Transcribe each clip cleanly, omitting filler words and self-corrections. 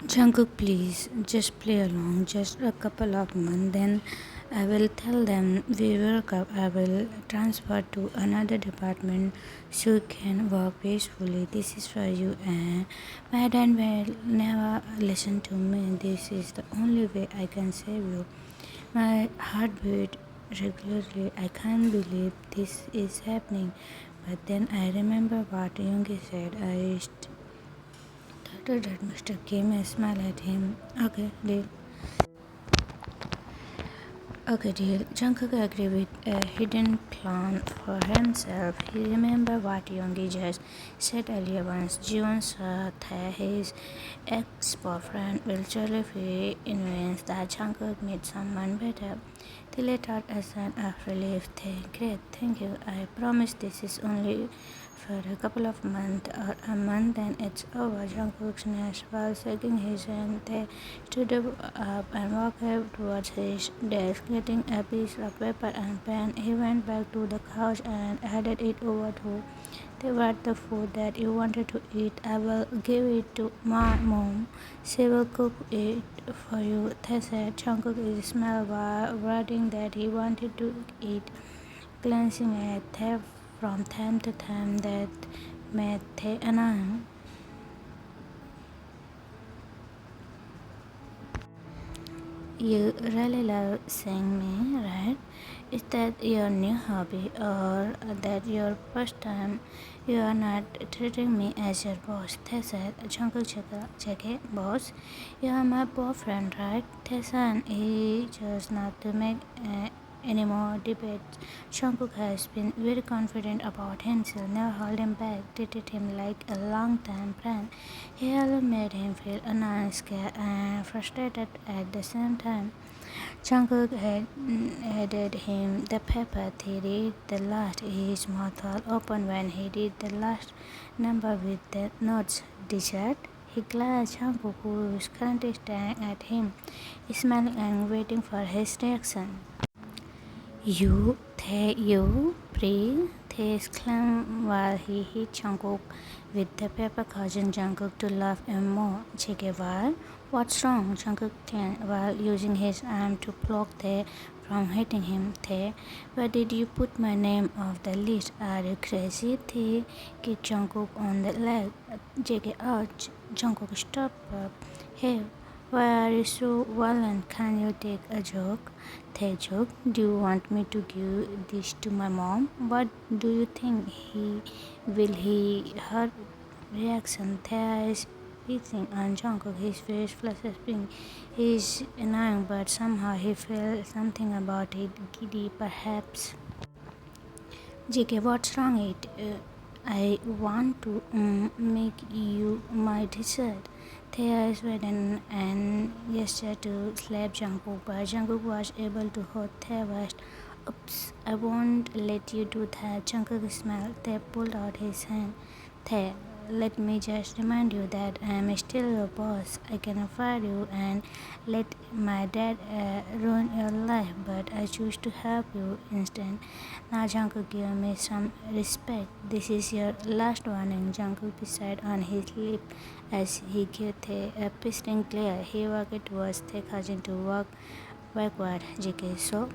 Jungkook, please, just play along, just a couple of months, then I will tell them we broke up. I will transfer to another department so you can work peacefully. This is for you, and my dad will never listen to me. This is the only way I can save you. My heart beat regularly. I can't believe this is happening. But then I remember what Yoongi said. I started that Mr. Kim and smiled at him. Okay, deal. Jungkook agreed with a hidden plan for himself. He remembered what Yoongi just said earlier once. June saw that his ex-boyfriend will surely be convinced that Jungkook needs someone better. They let out a sign of relief. Great, thank you. I promise this is only for a couple of months or a month, then it's over. Jungkook sneezed while shaking his hand. They stood up and walked towards his desk, getting a piece of paper and pen. He went back to the couch and handed it over to. They were the food that you wanted to eat. I will give it to my mom. She will cook it for you, they said. Jungkook smiled while writing that he wanted to eat, glancing at her from time to time. That made Taehyung. You really love seeing me, right? Is that your new hobby or that your first time you are not treating me as your boss? They said. Jungkook check boss. You are my boyfriend, right? Taehyung, he chose not to make any more debates. Jungkook has been very confident about himself, never held him back, treated him like a long-time friend. He always made him feel annoyed, scared, and frustrated at the same time. Jungkook had handed him the paper. He read the last. His mouth all open when he did the last number with the notes. Dessert? He glanced at Jungkook, who was currently staring at him, smiling and waiting for his reaction. You, breathe, they exclaimed while he hit Jungkook with the paper, causing Jungkook to laugh even more. Jiggy, what's wrong? Jungkook turned while using his arm to block Tae from hitting him. Tae, why did you put my name off the list? Are you crazy? Tae kicked Jungkook on the leg. Jiggy, ouch! Jungkook, stop. Hey, why are you so violent? Can you take a joke? Taehyung, do you want me to give this to my mom? What do you think her reaction? Tae is beating on Jungkook. His face flushes pink. He's annoying, but somehow he feels something about it. Giddy, perhaps. JK, what's wrong? I want to make you my dessert. Thea is waiting and gestured to slap Jungkook, but Jungkook was able to hold Thea's waist. Oops, I won't let you do that. Jungkook smiled. Thea pulled out his hand. Thea, let me just remind you that I am still your boss. I can fire you and let my dad ruin your life, but I choose to help you instead. Now, Jungkook, give me some respect. This is your last warning. Jungkook decided on his lip as he gave a piston glare. He walked towards the cousin to walk backward. JK, so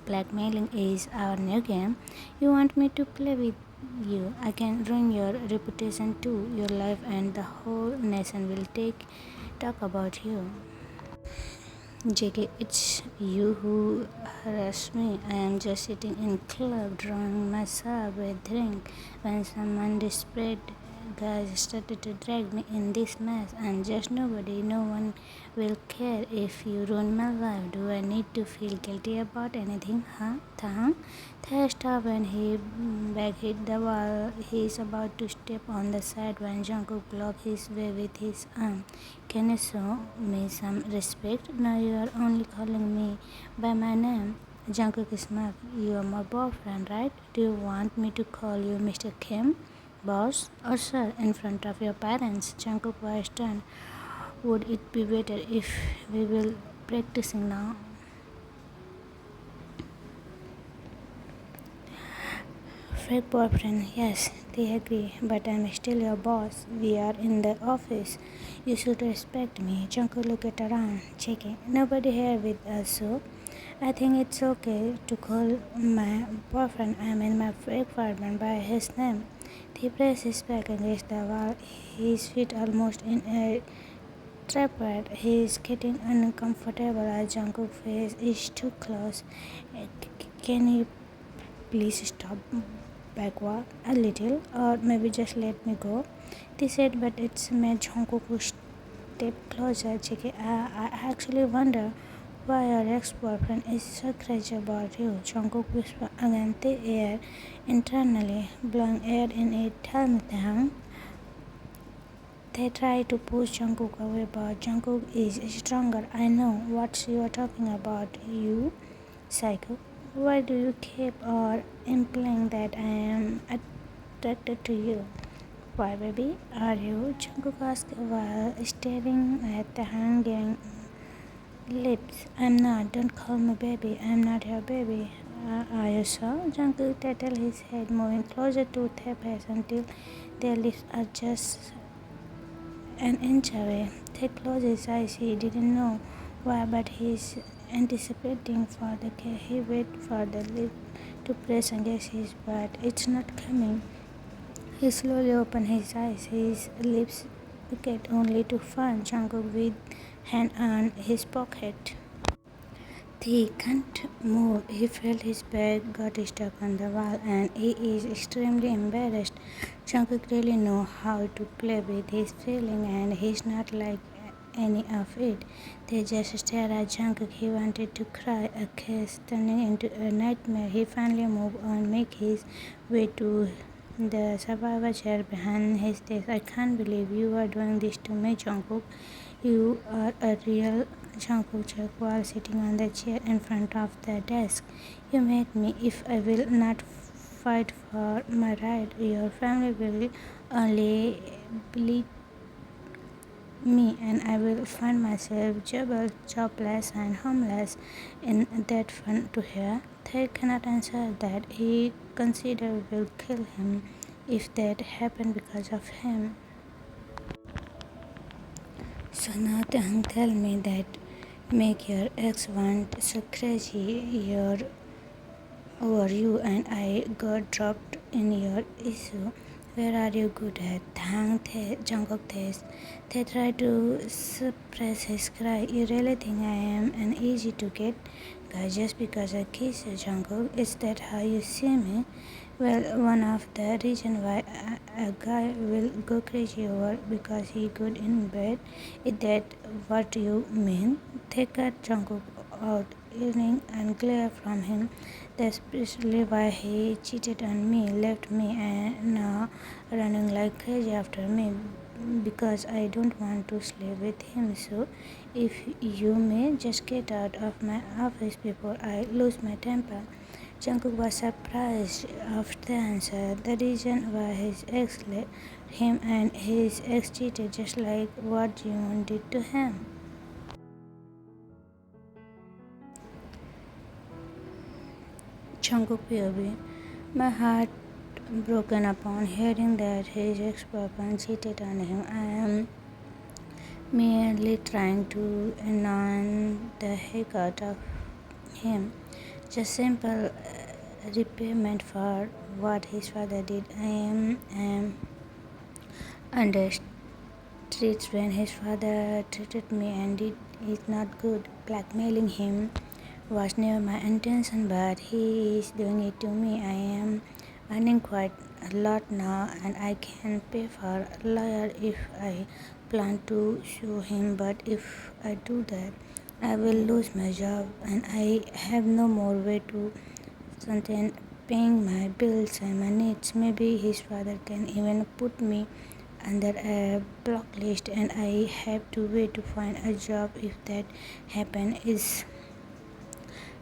blackmailing is our new game. You want me to play with you? I can ruin your reputation too. Your life and the whole nation will talk about you. JK, it's you who harassed me. I am just sitting in club drawing myself a drink when someone desperate guys started to drag me in this mess, and just no one will care if you ruin my life. Do I need to feel guilty about anything, huh? Thai stopped when he back hit the wall. He is about to step on the side when Jungkook blocked his way with his arm. Can you show me some respect? Now you are only calling me by my name. Jungkook smiled. You are my boyfriend, right? Do you want me to call you Mr. Kim, boss, or sir in front of your parents? Jungkook was stunned. Would it be better if we will practicing now? Perfect boyfriend, yes, they agree, but I'm still your boss. We are in the office. You should respect me. Jungkook looked around, checking. Nobody here with us, so I think it's okay to call my boyfriend, I mean my fake boyfriend, by his name. He pressed his back against the wall, his feet almost in a tripod. He is getting uncomfortable as Jungkook's face is too close. Can you please stop backward a little, or maybe just let me go? They said, but it's made Jungkook step closer. Chiki, I actually wonder why your ex-boyfriend is so crazy about you. Jungkook whispered against the air internally, blowing air in it. Tell me, Taehyung. They try to push Jungkook away, but Jungkook is stronger. I know what you are talking about, you psycho. Why do you keep implying that I am attracted to you? Why, baby, are you? Jungkook asked while staring at the hanging lips. I'm not. Don't call me baby. I'm not your baby. Are you sure? Jungkook tattled his head, moving closer to their face until their lips are just an inch away. Ted closed his eyes. He didn't know why, but he's anticipating for the kiss. He waited for the lip to press against his, but it's not coming. He slowly opened his eyes. His lips wicked only to find Jungkook with hand on his pocket. He can't move. He felt his back got stuck on the wall and he is extremely embarrassed. Jungkook really knows how to play with his feeling and he's not like any of it. They just stare at Jungkook. He wanted to cry, a kiss turning into a nightmare. He finally moved on, make his way to the survivor chair behind his desk. I can't believe you are doing this to me, Jungkook. You are a real Jungkook checked while sitting on the chair in front of the desk. You made me. If I will not fight for my right, your family will only believe me and I will find myself jobless and homeless. In that fun to hear. They cannot answer that. He considered will kill him if that happened because of him. So now tell me that make your ex want so crazy over you and I got dropped in your issue. Where are you good at? Jungkook test. They try to suppress his cry. You really think I am an easy to get guy just because I kiss you, Jungkook? Is that how you see me? Well, one of the reasons why a guy will go crazy over because he good in bed. Is that what you mean? They cut Jungkook out, yearning and glare from him. That's precisely why he cheated on me, left me, and now running like crazy after me because I don't want to sleep with him. So, if you may just get out of my office before I lose my temper. Jungkook was surprised of the answer. The reason why his ex left him and his ex cheated just like what Jimin did to him. Jungkook POV. My heart broken upon hearing that his ex-boyfriend cheated on him. I am merely trying to annoy the heck out of him. Just simple repayment for what his father did. I am under streets when his father treated me and it is not good. Blackmailing him was never my intention, but he is doing it to me. I am earning quite a lot now and I can pay for a lawyer if I plan to sue him, but if I do that, I will lose my job and I have no more way to sustain paying my bills and my needs. Maybe his father can even put me under a blacklist and I have to wait to find a job. If that happens,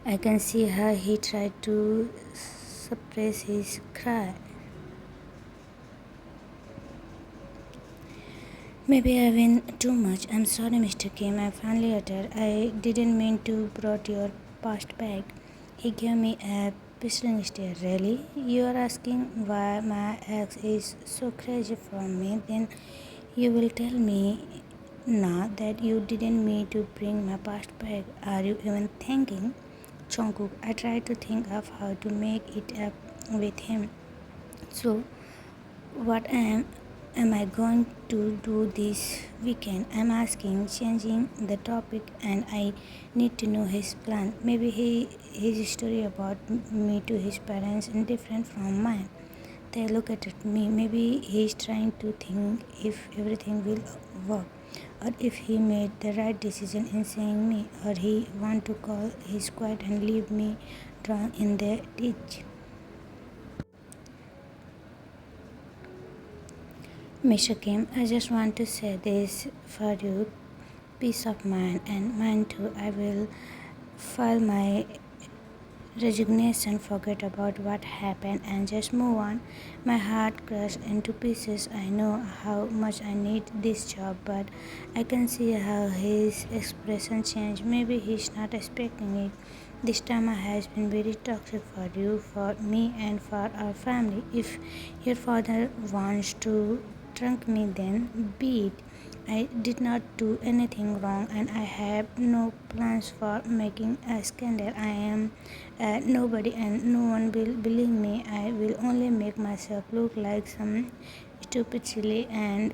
I can see how he tried to suppress his cry. Maybe I win too much. I'm sorry, Mr. Kim. I finally uttered. I didn't mean to brought your past back. He gave me a Whistling stare, really? You are asking why my ex is so crazy for me? Then you will tell me now that you didn't mean to bring my past back. Are you even thinking? Jungkook, I tried to think of how to make it up with him. So what am I going to do this weekend? I'm asking, changing the topic, and I need to know his plan. Maybe his story about me to his parents is different from mine. They look at me. Maybe he's trying to think if everything will work, or if he made the right decision in saying me, or he want to call his quiet and leave me drown in the ditch. Mr. Kim, I just want to say this for you, peace of mind and mine too. I will file my resignation, forget about what happened, and just move on. My heart crushed into pieces. I know how much I need this job, but I can see how his expression changed. Maybe he's not expecting it. This time has been very toxic for you, for me, and for our family. If your father wants to trunk me, then be it. I did not do anything wrong, and I have no plans for making a scandal. I am nobody, and no one will believe me. I will only make myself look like some stupid silly, and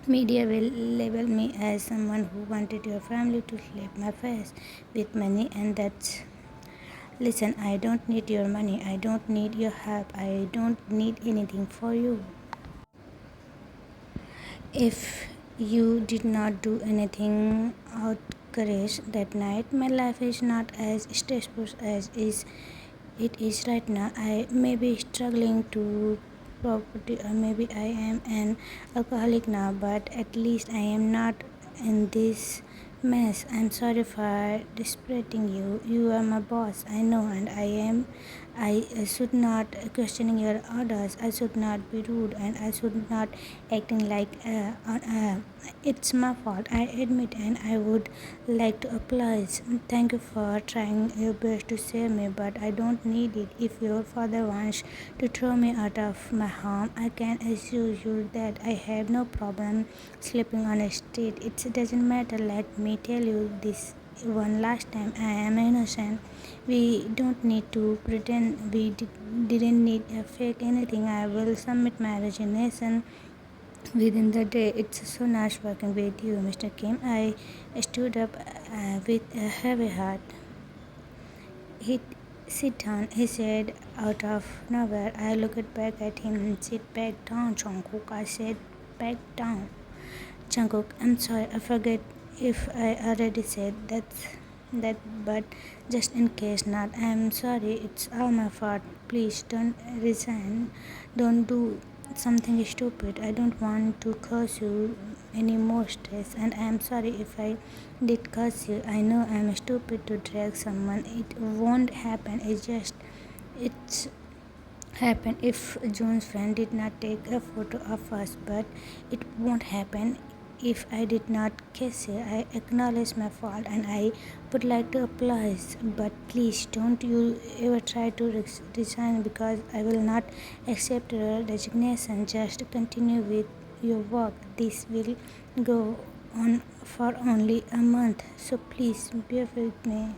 media will label me as someone who wanted your family to slap my face with money, and that's. Listen, I don't need your money. I don't need your help. I don't need anything for you. If you did not do anything out courage that night, my life is not as stressful as it is right now. I may be struggling to property, or maybe I am an alcoholic now, but at least I am not in this mess. I'm sorry for disrespecting you. You are my boss, I know, and I should not questioning your orders. I should not be rude, and I should not acting like it's my fault. I admit, and I would like to apologize. Thank you for trying your best to save me, but I don't need it. If your father wants to throw me out of my home, I can assure you that I have no problem sleeping on a street. It doesn't matter. Let me tell you this one last time. I am innocent. We don't need to pretend. Didn't need a fake anything. I will submit my resignation within the day. It's so nice working with you, Mr. Kim. I stood up with a heavy heart. He sit down, he said out of nowhere. I looked back at him. Sit back down, Jungkook. I said back down. Jungkook, I'm sorry, I forget if I already said that, but just in case not, I'm sorry, it's all my fault. Please don't resign. Don't do something stupid. I don't want to cause you any more stress, and I'm sorry if I did cause you. I know I'm stupid to drag someone. It won't happen. It's happen if John's friend did not take a photo of us, but it won't happen if I did not kiss you. I acknowledge my fault, and I would like to apologize, but please don't you ever try to resign, because I will not accept your resignation. Just continue with your work. This will go on for only a month, so please bear with me.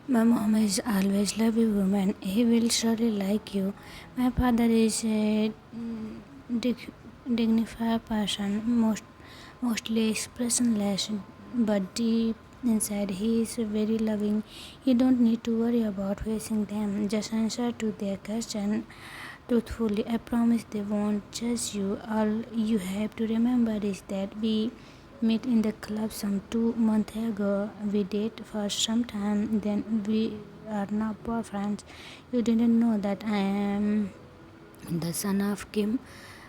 My mom is always love you woman. He will surely like you. My father is a dig- dignified person, mostly expressionless, but deep inside he is very loving. You don't need to worry about facing them. Just answer to their question truthfully. I promise they won't judge you. All you have to remember is that we met in the club some 2 months ago. We dated for some time, then we are now boyfriends. You didn't know that I am the son of Kim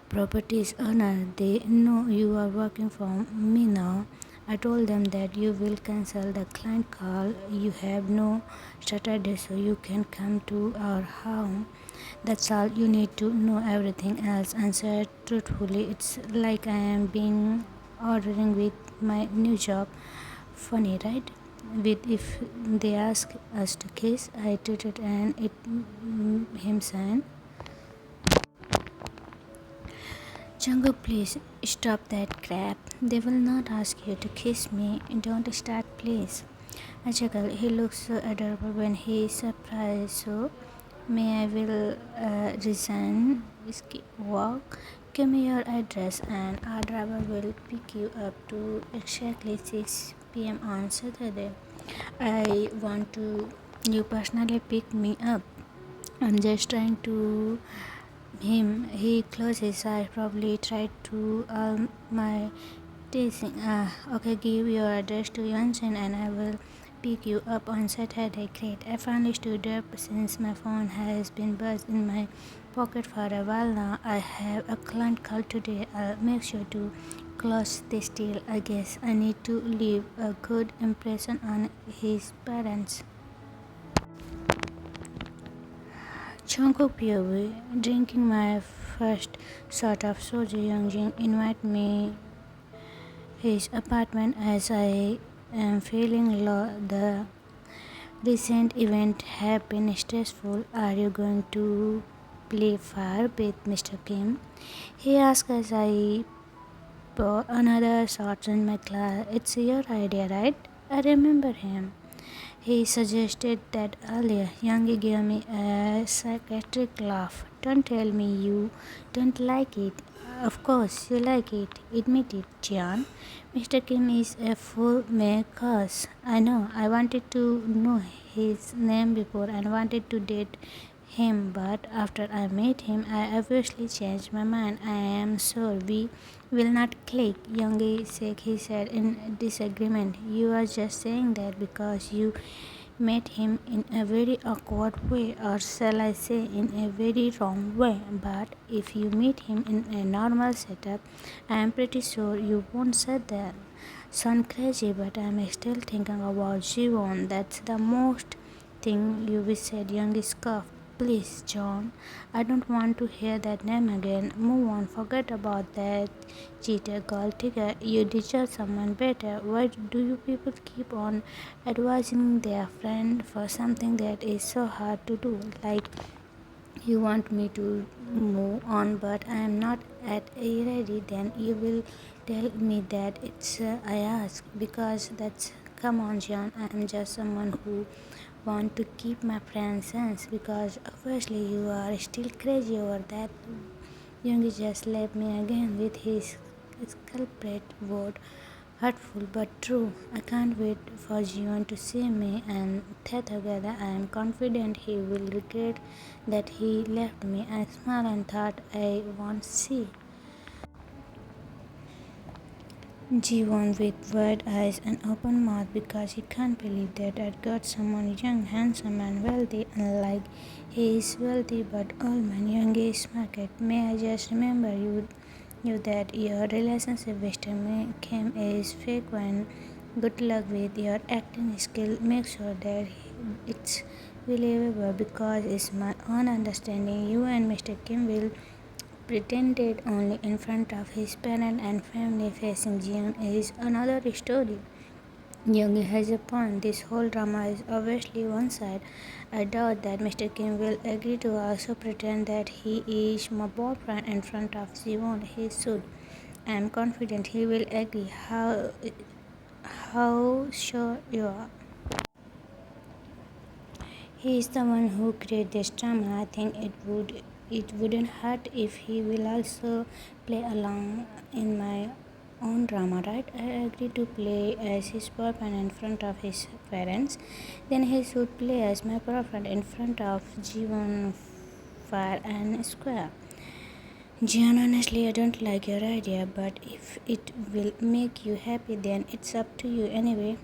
properties owner. They know you are working for me now. I told them that you will cancel the client call. You have no Saturday, so you can come to our home. That's all you need to know. Everything else answered truthfully. It's like I am being ordering with my new job. Funny, right? With if they ask us to kiss, I tweeted and it him saying, Jungkook, please stop that crap. They will not ask you to kiss me. Don't start, please. I chuckle. He looks so adorable when he is surprised. So, may I will resign. Walk. Give me your address, and our driver will pick you up to exactly 6 p.m. on Saturday. I want to you personally pick me up. I'm just trying to him. He closed his eyes, probably tried to my teasing. Okay, give your address to Yonsen and I will pick you up on Saturday. Great. I finally stood up since my phone has been buzzed in my pocket for a while now. I have a client call today. I'll make sure to close this deal. I guess I need to leave a good impression on his parents. Jungkook POV. Drinking my first shot of soju, Youngjin invited me his apartment as I am feeling low. The recent event have been stressful. Are you going to play far with Mr. Kim? He asked as I pour another shot in my glass. It's your idea, right? I remember him. He suggested that earlier. Youngie gave me a psychiatric laugh. Don't tell me you don't like it. Of course you like it. Admit it, John. Mr. Kim is a fool may curse. I know. I wanted to know his name before and wanted to date him, but after I met him, I obviously changed my mind. I am sure we will not click. Youngie said he said in disagreement. You are just saying that because you met him in a very awkward way, or shall I say, in a very wrong way. But if you meet him in a normal setup, I am pretty sure you won't say that. Sound crazy, but I'm still thinking about Jiwon. That's the most thing you said, young scoff. Please, John, I don't want to hear that name again. Move on, forget about that cheater girl tigger. You deserve someone better. Why do you people keep on advising their friend for something that is so hard to do? Like, you want me to move on, but I am not at a ready. Then you will tell me that it's I ask because that's come on, John. I am just someone who want to keep my friends sense because obviously you are still crazy over that. Youngie just left me again with his culprit word. Hurtful but true. I can't wait for Jiwon to see me and Tae together. I am confident he will regret that he left me. I smiled and thought I won't see Jiwon with wide eyes and open mouth because he can't believe that I'd got someone young, handsome and wealthy. Unlike he is wealthy but old man, young is market. May I just remember you that your relationship with me came is fake one. Good luck with your acting skill. Make sure that it's believable because it's my own understanding. You and Mr. Kim will pretended only in front of his parents and family. Facing Jian is another story. Young has a point. This whole drama is obviously one side. I doubt that Mr. Kim will agree to also pretend that he is my boyfriend in front of Jiwon. He should. I am confident he will agree. How sure you are? He is the one who created this drama. I think it wouldn't hurt if he will also play along in my own drama, right? I agree to play as his boyfriend in front of his parents. Then he should play as my boyfriend in front of Jiwon fair and square. Jian, honestly, I don't like your idea, but if it will make you happy, then it's up to you anyway.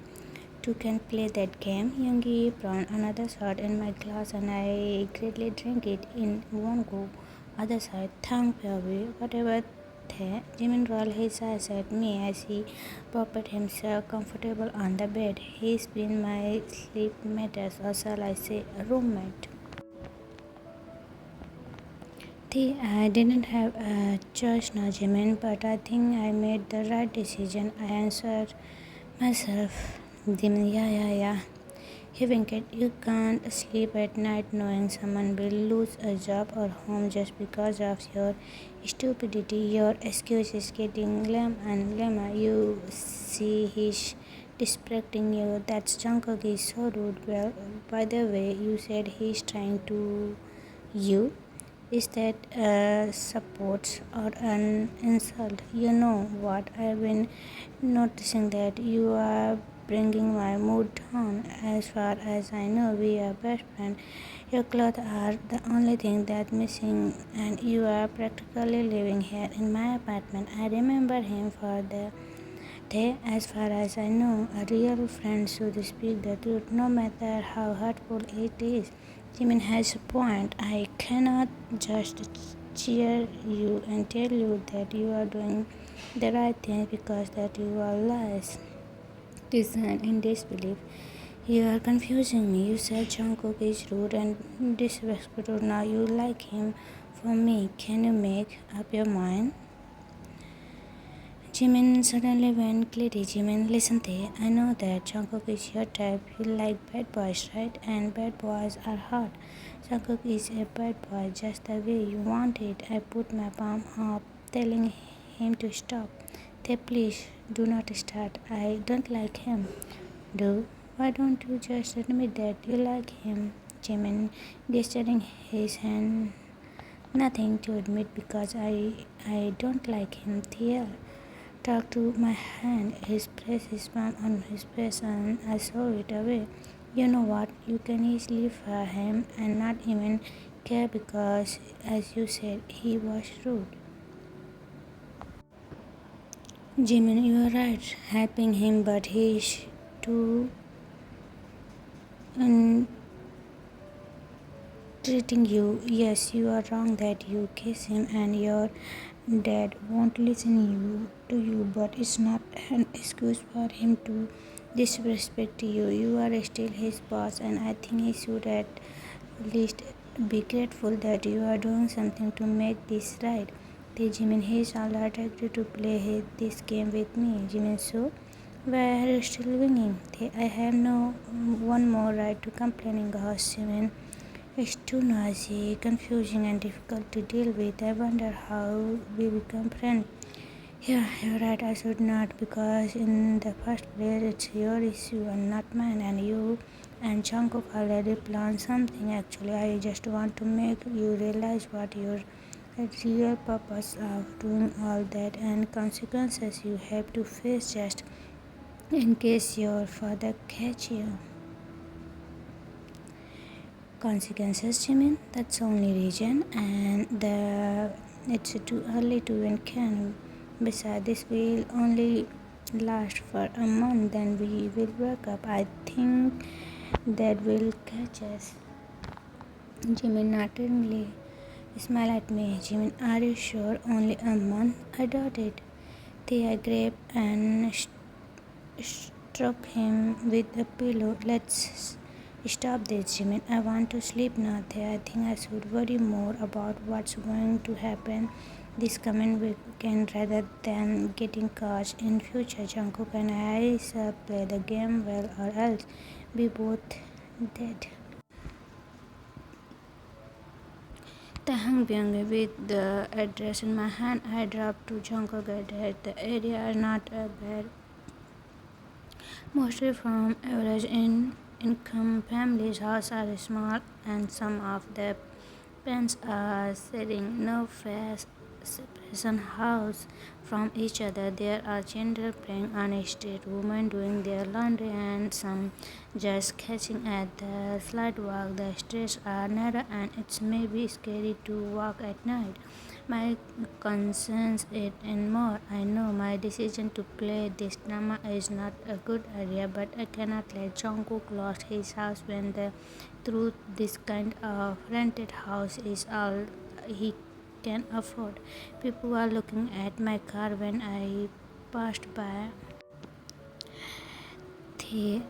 Two can play that game. Youngie prawn another shot in my glass and I greatly drink it in one go. Other side, Thang Pyawi, whatever the Jimin rolled his eyes at me as he popped himself comfortable on the bed. He's been my sleep mate, or shall I say, a roommate. I didn't have a choice now, Jimin, but I think I made the right decision. I answered myself. Jimin, yeah. He winked. You can't sleep at night knowing someone will lose a job or home just because of your stupidity. Your excuse is getting lame and lamer. You see, he's distracting you. That's Jungkook is so rude. Well, by the way, you said he's trying to you. Is that a support or an insult? You know what? I've been noticing that you are bringing my mood down. As far as I know, we are best friends. Your clothes are the only thing that's missing, and you are practically living here in my apartment. I remember him for the day. As far as I know, a real friend should speak the truth, no matter how hurtful it is. Jimin has a point. I cannot just cheer you and tell you that you are doing the right thing because that you are lies designed in disbelief. You are confusing me. You said Jungkook is rude and disrespectful. Now you like him. For me, can you make up your mind? Jimin suddenly went clitty. Jimin, listen, Tae. I know that Jungkook is your type. You like bad boys, right? And bad boys are hot. Jungkook is a bad boy, just the way you want it. I put my palm up, telling him to stop. Tae, please do not start. I don't like him. Do? Why don't you just admit that you like him? Jimin, gesturing his hand. Nothing to admit because I don't like him. Tae, talk to my hand. He pressed his palm on his face and I saw it away. You know what? You can easily fire him and not even care because, as you said, he was rude. Jimin, you are right, helping him, but he is too treating you. Yes, you are wrong that you kiss him and your dad won't listen to you, but it's not an excuse for him to disrespect you. You are still his boss, and I think he should at least be grateful that you are doing something to make this right. The Jimin, he is all right agree to play this game with me. Jimin, so why are you still winning? I have no one more right to complaining, gosh, Jimin. It's too noisy, confusing, and difficult to deal with. I wonder how we become friends. Yeah, you're right, I should not, because in the first place, it's your issue and not mine, and you and Jungkook already planned something. Actually, I just want to make you realize what your real purpose of doing all that and consequences you have to face just in case your father catch you. Consequences, Jimin. That's the only reason, and it's too early to even can. Besides, this will only last for a month, then we will break up. I think that will catch us. Jimin naturally smile at me. Jimin, are you sure? Only a month? I doubt it. Tia grabbed and struck him with a pillow. Let's stop this, Jimin. I want to sleep now. I think I should worry more about what's going to happen this coming weekend rather than getting caught in future. Jungkook and I shall play the game well or else we both dead. Taehyung being with the address in my hand, I dropped to Jungkook address. The area is not bad, mostly from average income families. Houses are small and some of the parents are sitting no face separation house from each other. There are children playing on a street, women doing their laundry, and some just catching at the sidewalk. The streets are narrow and it's maybe scary to walk at night. My concerns it and more. I know my decision to play this drama is not a good idea, but I cannot let Jungkook lose his house when the truth this kind of rented house is all he can afford. People are looking at my car when I passed by. The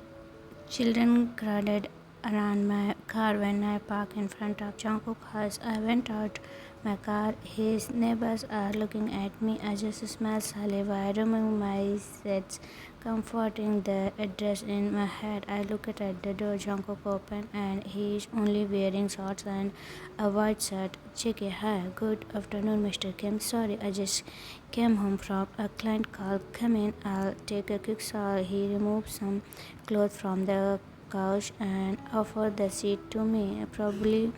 children crowded around my car when I parked in front of Jungkook's house. I went out my car. His neighbors are looking at me. I just smell saliva. I remove my sets, comforting the address in my head. I look at the door. Jungkook open and he is only wearing shorts and a white shirt. Check it. Hi. Good afternoon, Mr. Kim. Sorry, I just came home from a client call. Come in. I'll take a quick shower. He removed some clothes from the couch and offered the seat to me. Probably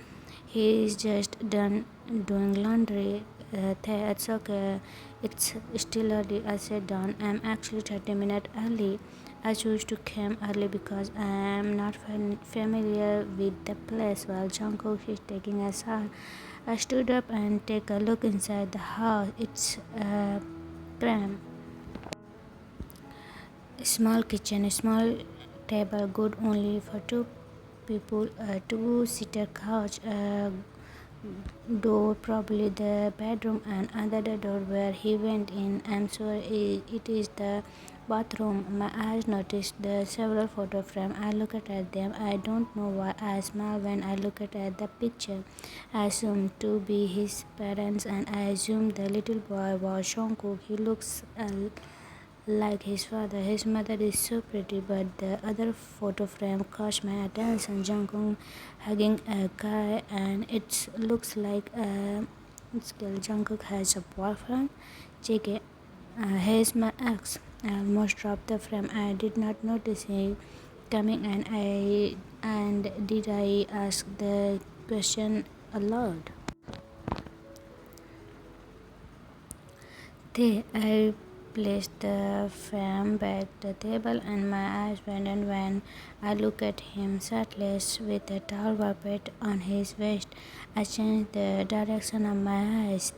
he is just done doing laundry. It's okay. It's still early. I sat down. I'm actually 30 minutes early. I choose to come early because I am not familiar with the place. While Jungkook is taking a shower, I stood up and take a look inside the house. It's cramped. Small kitchen, small table, good only for two people, a two-seater couch, a door, probably the bedroom, and another door where he went in. I'm sure it is the bathroom. My eyes noticed the several photo frames. I looked at them. I don't know why I smile when I look at the picture. I assumed to be his parents, and I assumed the little boy was Jungkook. He looks like his father. His mother is so pretty, but the other photo frame caught my attention. Jungkook hugging a guy, and it looks like still Jungkook has a boyfriend. JK, here's my ex. I almost dropped the frame. I did not notice him coming, and did I ask the question aloud? I placed the fan back the table and my eyes widened when I looked at him shirtless with a towel wrapped on his waist. I changed the direction of my eyes.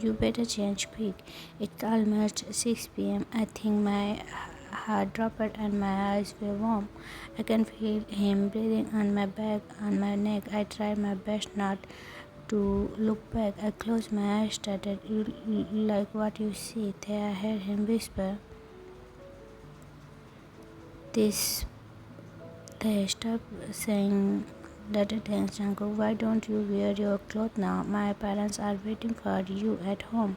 You better change quick. It's almost 6 p.m. I think my heart dropped and my eyes were warm. I can feel him breathing on my back, on my neck. I tried my best not to look back. I closed my eyes, started, "You like what you see?" There I heard him whisper, "This." They stop saying dirty things. Jungkook, why don't you wear your clothes now? My parents are waiting for you at home.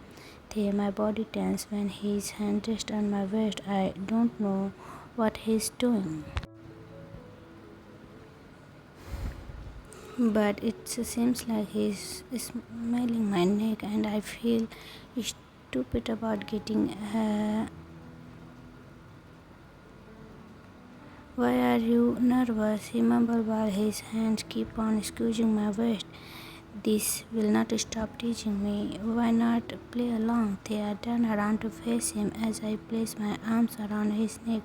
There, my body tense when his hand rests on my waist. I don't know what he's doing, but it seems like he's smiling my neck, and I feel stupid about getting. Why are you nervous? He mumbled while his hands keep on squeezing my waist. This will not stop teaching me. Why not play along? I turned around to face him as I placed my arms around his neck.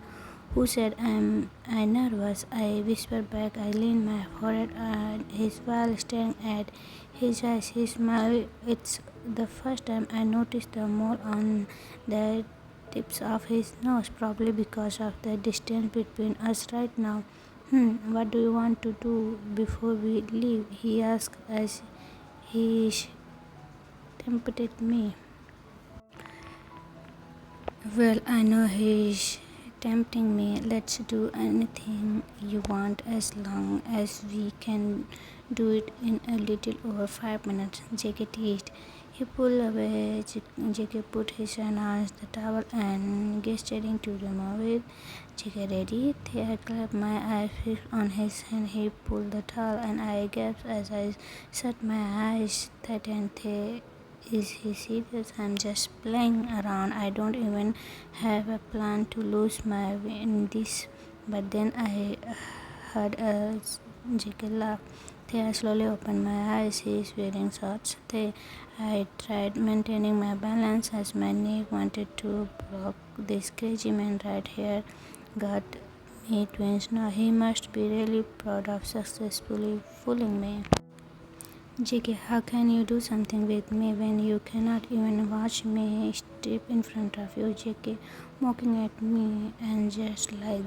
Who said I nervous? I whispered back. I leaned my forehead on his while staring at his eyes. He smiled. It's the first time I noticed the mole on the tips of his nose, probably because of the distance between us right now. What do you want to do before we leave? He asked as he tempted me. Well, I know he's tempting me. Let's do anything you want as long as we can do it in a little over 5 minutes. JK teased. He pulled away. JK put his hand on the towel and gesturing to remove it. JK ready? I clapped my eyes fixed on his hand. He pulled the towel and I gasped as I shut my eyes tightened. Is he serious? I'm just playing around. I don't even have a plan to lose my way in this. But then I heard a jiggle laugh. I slowly opened my eyes. He is wearing shorts. I tried maintaining my balance as my knee wanted to block. This crazy man right here got me twins. Now he must be really proud of successfully fooling me. JK, how can you do something with me when you cannot even watch me strip in front of you? JK, mocking at me, and just like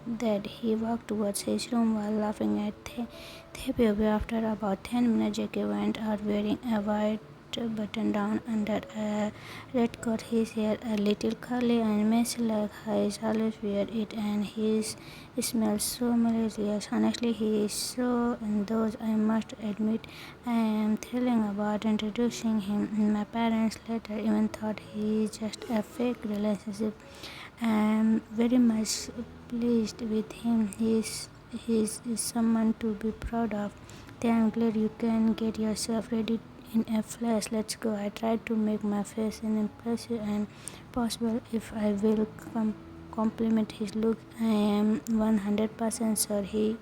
that, he walked towards his room while laughing at the baby. After about 10 minutes, JK went out wearing a white shirt buttoned down under a red coat, his hair a little curly and messy like I always wear it, and his smells so malicious. Honestly, he is so enthused. I must admit, I am thrilling about introducing him. My parents later even thought he is just a fake relationship. I am very much pleased with him. He is someone to be proud of. I'm glad you can get yourself ready in a flash. Let's go. I tried to make my face as impressive and possible. If I will compliment his look, I am 100% sure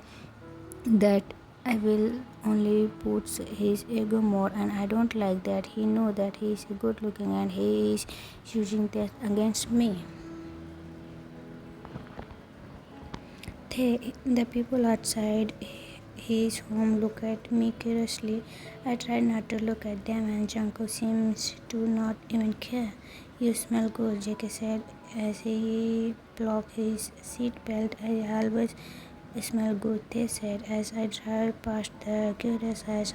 that I will only put his ego more, and I don't like that. He knows that he is good looking and he is using that against me. The people outside his home look at me curiously. I try not to look at them, and Jungkook seems to not even care. You smell good, JK said as he plucked his seat belt. I always smell good, they said as I drive past the curious eyes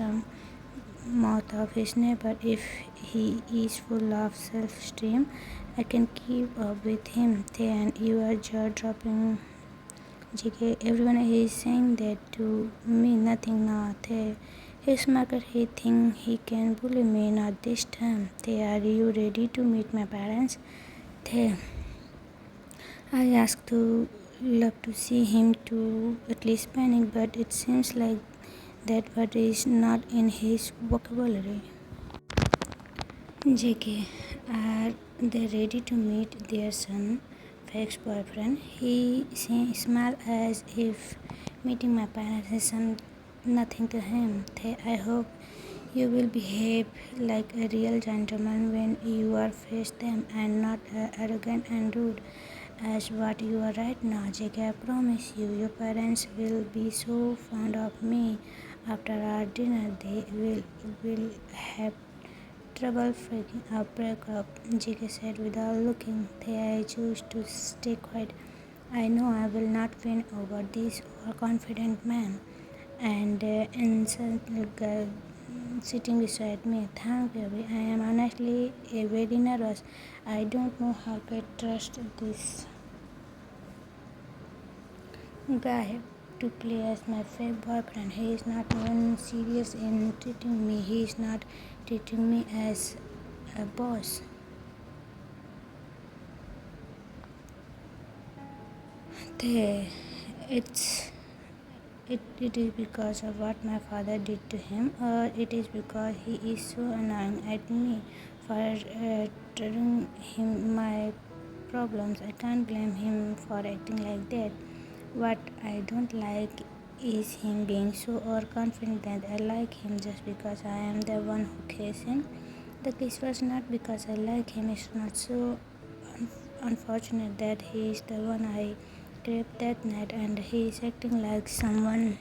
mouth of his neighbor. If he is full of self-esteem, I can keep up with him. And you are jaw-dropping, JK. Everyone is saying that to me. Nothing now. His market, he think he can bully me. Not this time. Are you ready to meet my parents? They, I asked to love to see him to at least panic, but it seems like that word is not in his vocabulary. JK, are they ready to meet their son, ex-boyfriend? He smiled as if meeting my parents is nothing to him. I hope you will behave like a real gentleman when you are face them and not arrogant and rude as what you are right now. JK, I promise you, your parents will be so fond of me. After our dinner, they will have trouble freaking out breakup, JK said without looking. I choose to stay quiet. I know I will not win over this overconfident man. And innocent girl sitting beside me. Thank you. I am honestly very nervous. I don't know how to trust this guy to play as my fake boyfriend. He is not even serious in treating me. He is not treating me as a boss. The, it's it is because of what my father did to him, or it is because he is so annoying at me for telling him my problems. I can't blame him for acting like that. What I don't like is him being so overconfident that I like him just because I am the one who cares him. The case was not because I like him. It's not so unfortunate that he is the one I raped that night, and he is acting like someone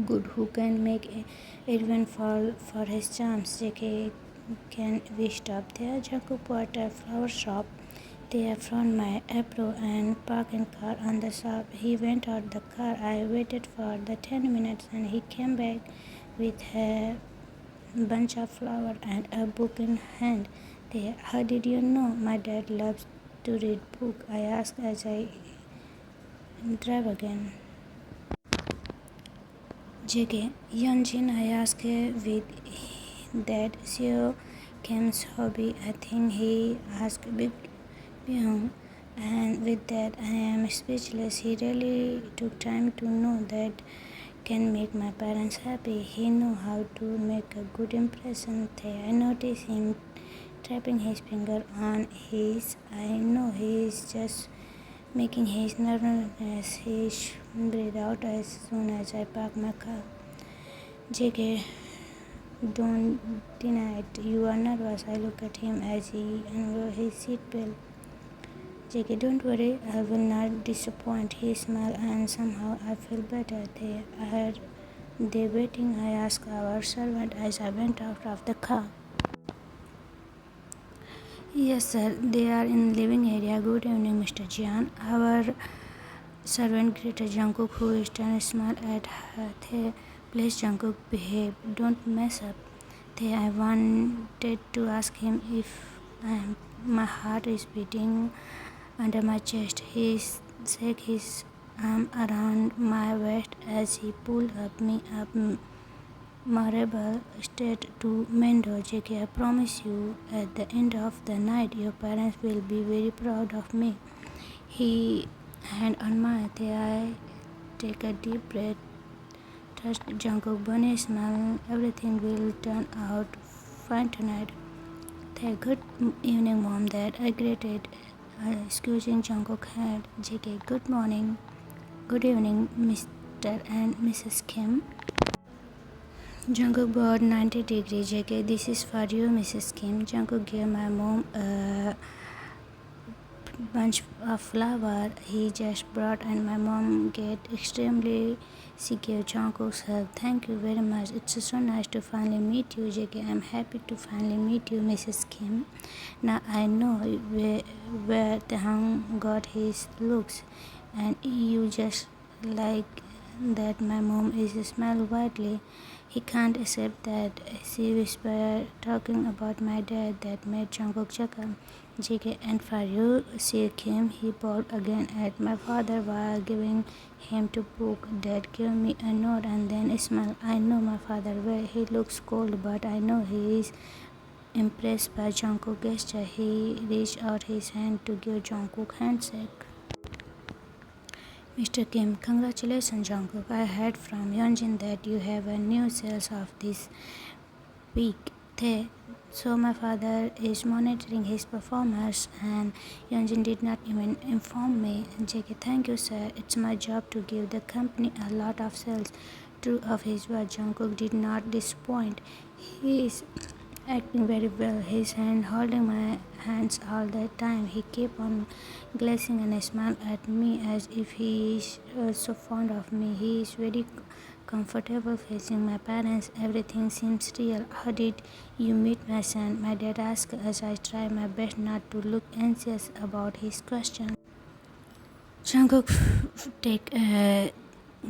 good who can make everyone fall for his charms. JK, can we stop there? Jungkook bought a flower shop. They found my apron and parking car on the shop. He went out the car. I waited for the 10 minutes and he came back with a bunch of flowers and a book in hand. How did you know? My dad loves to read book, I asked as I drive again. JK, Yonjin, I asked with that Seo Kim's hobby. I think he asked Big Pyong, and with that I am speechless. He really took time to know that can make my parents happy. He knew how to make a good impression. I noticed him tapping his finger on his. I know he is just making his nervousness. He breathed out as soon as I parked my car. JK, don't deny it. You are nervous. I look at him as he unrolled his seatbelt. JK, don't worry. I will not disappoint. He smiled and somehow I feel better. Are they waiting? I asked our servant as I went out of the car. Yes, sir. They are in living area. Good evening, Mr. Jian. Our servant greeted Jungkook, who turned and smiled at her. Please, Jungkook, behave. Don't mess up. I wanted to ask him if my heart is beating under my chest. He shook his arm around my waist as he pulled me up marble straight to Mendo. JK, I promise you, at the end of the night, your parents will be very proud of me. He hand on my thigh. Take a deep breath. Trust Jungkook, bunny smile. Everything will turn out fine tonight. Good evening, mom, dad. I greeted, excusing Jungkook hand. JK, good morning. Good evening, Mr. and Mrs. Kim. Jungkook brought 90 degrees. JK, this is for you, Mrs. Kim. Jungkook gave my mom a bunch of flower he just brought, and my mom get extremely. She gave Jungkook's hug. Thank you very much. It's so nice to finally meet you, JK. I'm happy to finally meet you, Mrs. Kim. Now I know where Taehyung got his looks, and you just like that. My mom is smiled widely. He can't accept that, she whispered, talking about my dad. That made Jungkook chuckle. JK, and for you, see Kim. He bowed again at my father while giving him to book. Dad gave me a nod and then smiled. I know my father well. He looks cold, but I know he is impressed by Jungkook's gesture. He reached out his hand to give Jungkook handshake. Mr. Kim, congratulations, Jungkook. I heard from Yeonjin that you have a new sales of this week. So my father is monitoring his performance, and Yeonjin did not even inform me. JK, thank you, sir. It's my job to give the company a lot of sales. True of his word, Jungkook did not disappoint. He is acting very well. His hand holding my hands all the time. He kept on glancing and smiled at me as if he is so fond of me. He is very comfortable facing my parents. Everything seems real. How did you meet my son? My dad asked as I tried my best not to look anxious about his question. Jungkook take a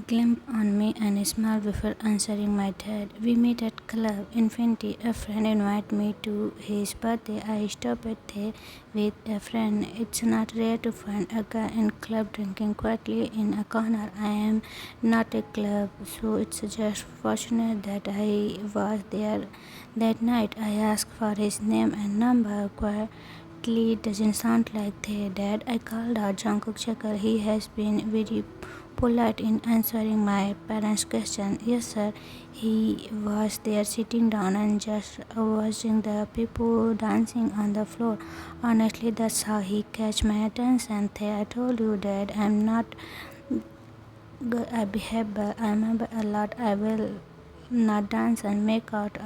glimpse on me and smiled before answering my dad. We met at Club Infinity. A friend invited me to his birthday. I stopped there with a friend. It's not rare to find a guy in club drinking quietly in a corner. I am not a club, so it's just fortunate that I was there that night. I asked for his name and number. Doesn't sound like their dad. I called out. Jungkook chuckled. He has been very polite in answering my parents' question. Yes, sir. He was there sitting down and just watching the people dancing on the floor. Honestly, that's how he catch my attention. I told you, Dad, I'm not good. I behave, but I remember a lot. I will not dance and make out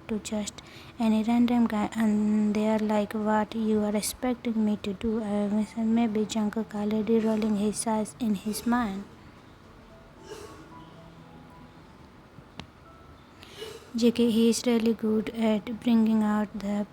to just any random guy, and they're like, what you are expecting me to do? I was maybe Jungkook already rolling his eyes in his mind. JK, he is really good at bringing out the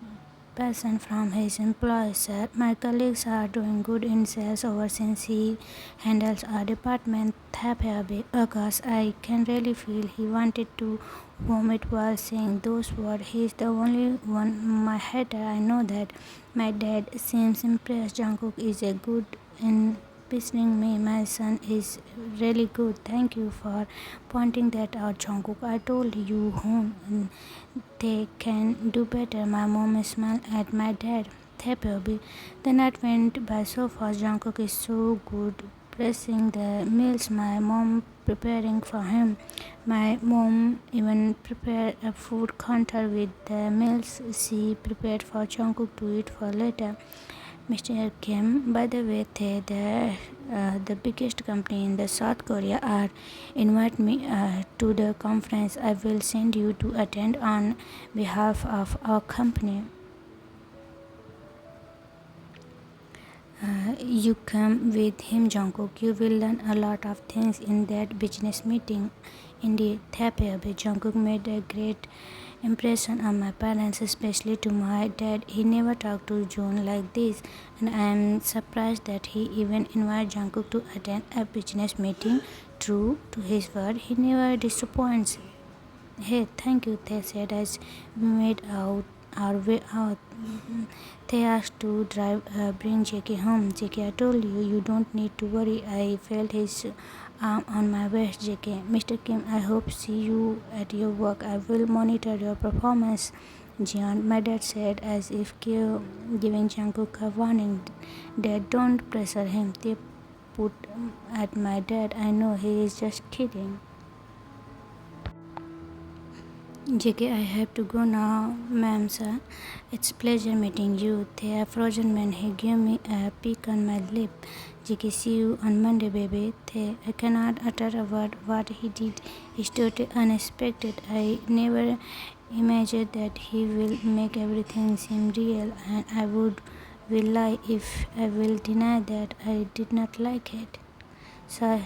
passion from his employees, sir. My colleagues are doing good in sales over since he handles our department. Happy August. I can really feel he wanted to vomit while saying those words. He is the only one my hater. I know that. My dad seems impressed. Jungkook is a good in picturing me. My son is really good. Thank you for pointing that out, Jungkook. I told you who they can do better. My mom smiled at my dad. Baby. The night went by so fast. Jungkook is so good pressing the meals my mom preparing for him. My mom even prepared a food counter with the meals she prepared for Jungkook to eat for later. Mr. Kim, by the way, the biggest company in the South Korea are invite me to the conference. I will send you to attend on behalf of our company. You come with him, Jungkook. You will learn a lot of things in that business meeting. Indeed, Taehyung, Jungkook made a great impression on my parents, especially to my dad. He never talked to June like this, and I am surprised that he even invited Jungkook to attend a business meeting. True to his word, he never disappoints. Hey, thank you, they said as we made out our way out. They asked to bring JK home. JK, I told you, you don't need to worry. I felt his arm on my waist. JK, Mr. Kim, I hope see you at your work. I will monitor your performance. Jian, my dad said as if giving Jungkook a warning. Dad, don't pressure him. They put at my dad. I know he is just kidding. JK, I have to go now, ma'am, sir. It's pleasure meeting you. They are frozen when he gave me a peek on my lip. JK, see you on Monday, baby. I cannot utter a word. What he did is totally unexpected. I never imagined that he will make everything seem real, and I will lie if I will deny that I did not like it. So